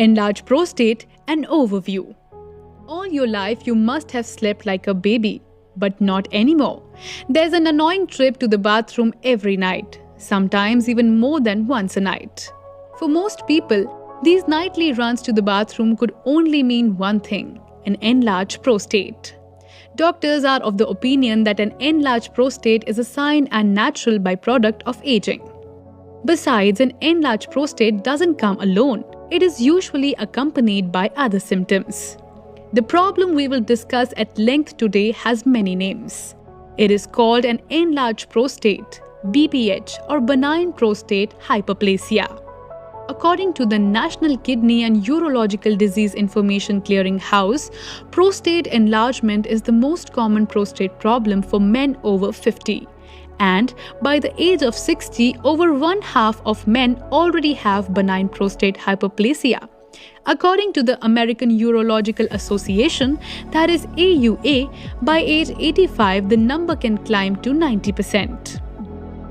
Enlarged prostate, an overview. All your life you must have slept like a baby, but not anymore. There's an annoying trip to the bathroom every night, sometimes even more than once a night. For most people, these nightly runs to the bathroom could only mean one thing: an enlarged prostate. Doctors are of the opinion that an enlarged prostate is a sign and natural byproduct of aging. Besides, an enlarged prostate doesn't come alone. It is usually accompanied by other symptoms. The problem we will discuss at length today has many names. It is called an enlarged prostate, BPH, or benign prostate hyperplasia. According to the National Kidney and Urological Disease Information Clearinghouse, prostate enlargement is the most common prostate problem for men over 50. And by the age of 60, over one-half of men already have benign prostate hyperplasia. According to the American Urological Association, that is AUA, by age 85 the number can climb to 90%.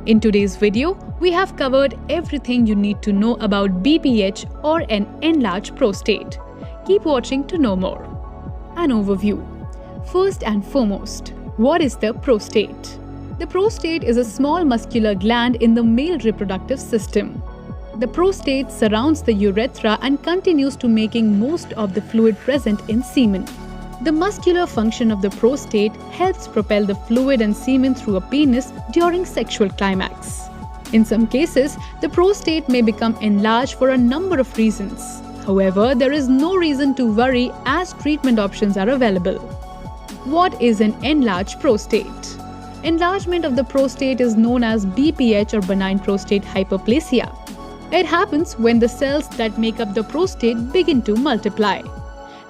In today's video, we have covered everything you need to know about BPH or an enlarged prostate. Keep watching to know more. An overview. First and foremost, what is the prostate? The prostate is a small muscular gland in the male reproductive system. The prostate surrounds the urethra and continues to making most of the fluid present in semen. The muscular function of the prostate helps propel the fluid and semen through a penis during sexual climax. In some cases, the prostate may become enlarged for a number of reasons. However, there is no reason to worry as treatment options are available. What is an enlarged prostate? Enlargement of the prostate is known as BPH or benign prostate hyperplasia. It happens when the cells that make up the prostate begin to multiply.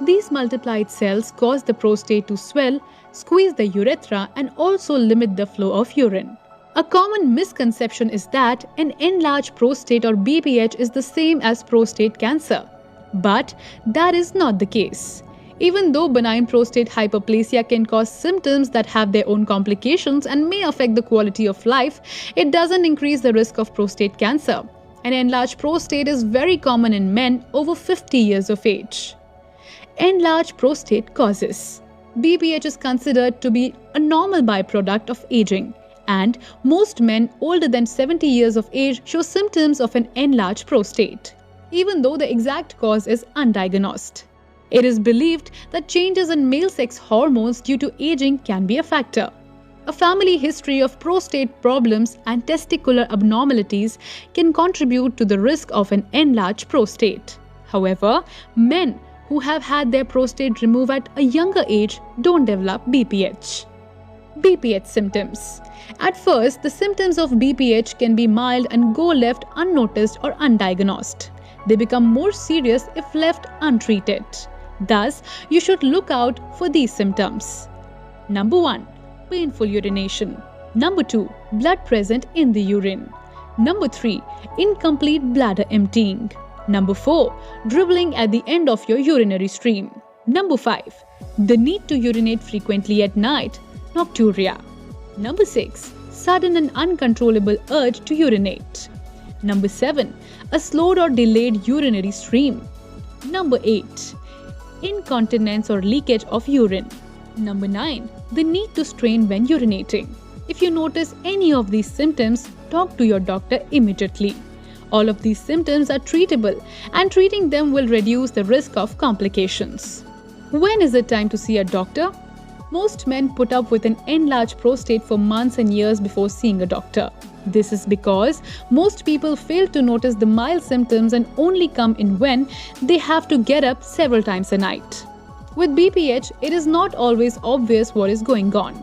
These multiplied cells cause the prostate to swell, squeeze the urethra, and also limit the flow of urine. A common misconception is that an enlarged prostate or BPH is the same as prostate cancer. But that is not the case. Even though benign prostate hyperplasia can cause symptoms that have their own complications and may affect the quality of life, it doesn't increase the risk of prostate cancer. An enlarged prostate is very common in men over 50 years of age. Enlarged prostate causes. BPH is considered to be a normal byproduct of aging, and most men older than 70 years of age show symptoms of an enlarged prostate, even though the exact cause is undiagnosed. It is believed that changes in male sex hormones due to aging can be a factor. A family history of prostate problems and testicular abnormalities can contribute to the risk of an enlarged prostate. However, men who have had their prostate removed at a younger age don't develop BPH. BPH symptoms. At first, the symptoms of BPH can be mild and go left unnoticed or undiagnosed. They become more serious if left untreated. Thus, you should look out for these symptoms. Number 1. Painful urination. Number 2. Blood present in the urine. Number 3. Incomplete bladder emptying. Number 4. Dribbling at the end of your urinary stream. Number 5. The need to urinate frequently at night, nocturia. Number 6. Sudden and uncontrollable urge to urinate. Number 7. A slowed or delayed urinary stream. Number 8. Incontinence or leakage of urine. Number 9. The need to strain when urinating. If you notice any of these symptoms, talk to your doctor immediately. All of these symptoms are treatable, and treating them will reduce the risk of complications. When is it time to see a doctor? Most men put up with an enlarged prostate for months and years before seeing a doctor. This is because most people fail to notice the mild symptoms and only come in when they have to get up several times a night. With BPH, it is not always obvious what is going on.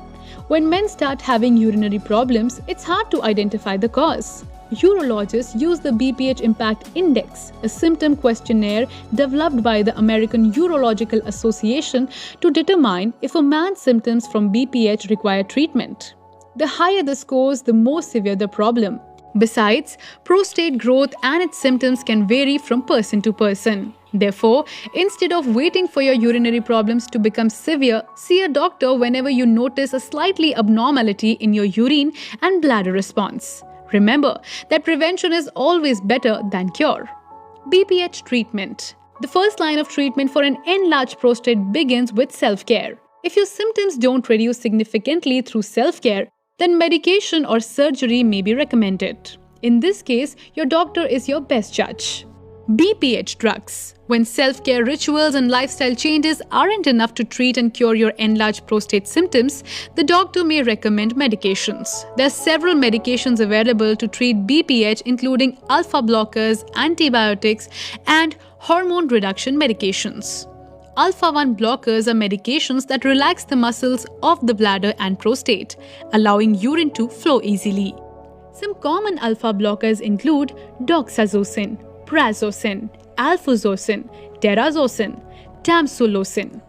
When men start having urinary problems, it's hard to identify the cause. Urologists use the BPH Impact Index, a symptom questionnaire developed by the American Urological Association, to determine if a man's symptoms from BPH require treatment. The higher the scores, the more severe the problem. Besides, prostate growth and its symptoms can vary from person to person. Therefore, instead of waiting for your urinary problems to become severe, see a doctor whenever you notice a slightly abnormality in your urine and bladder response. Remember that prevention is always better than cure. BPH treatment. The first line of treatment for an enlarged prostate begins with self-care. If your symptoms don't reduce significantly through self-care, then medication or surgery may be recommended. In this case, your doctor is your best judge. BPH drugs. When self-care rituals and lifestyle changes aren't enough to treat and cure your enlarged prostate symptoms, the doctor may recommend medications. There are several medications available to treat BPH, including alpha blockers, antibiotics, and hormone reduction medications. Alpha-1 blockers are medications that relax the muscles of the bladder and prostate, allowing urine to flow easily. Some common alpha blockers include doxazosin, prazosin, alfuzosin, terazosin, tamsulosin.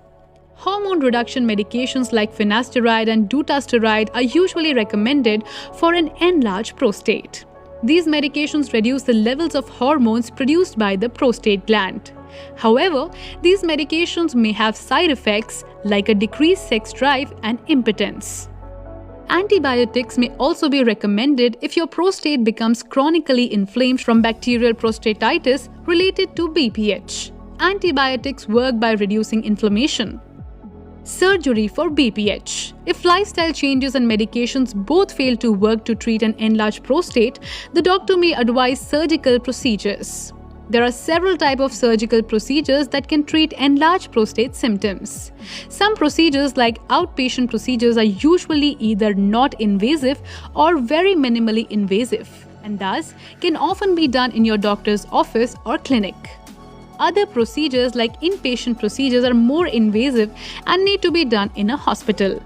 Hormone reduction medications like finasteride and dutasteride are usually recommended for an enlarged prostate. These medications reduce the levels of hormones produced by the prostate gland. However, these medications may have side effects like a decreased sex drive and impotence. Antibiotics may also be recommended if your prostate becomes chronically inflamed from bacterial prostatitis related to BPH. Antibiotics work by reducing inflammation. Surgery for BPH. If lifestyle changes and medications both fail to work to treat an enlarged prostate, the doctor may advise surgical procedures. There are several types of surgical procedures that can treat enlarged prostate symptoms. Some procedures, like outpatient procedures, are usually either not invasive or very minimally invasive, and thus can often be done in your doctor's office or clinic. Other procedures, like inpatient procedures, are more invasive and need to be done in a hospital.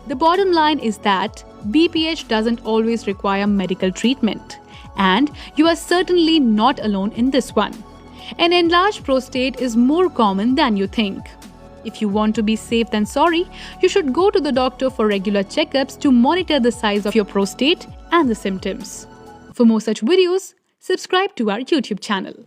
The bottom line is that BPH doesn't always require medical treatment. And you are certainly not alone in this one. An enlarged prostate is more common than you think. If you want to be safe than sorry, you should go to the doctor for regular checkups to monitor the size of your prostate and the symptoms. For more such videos, subscribe to our YouTube channel.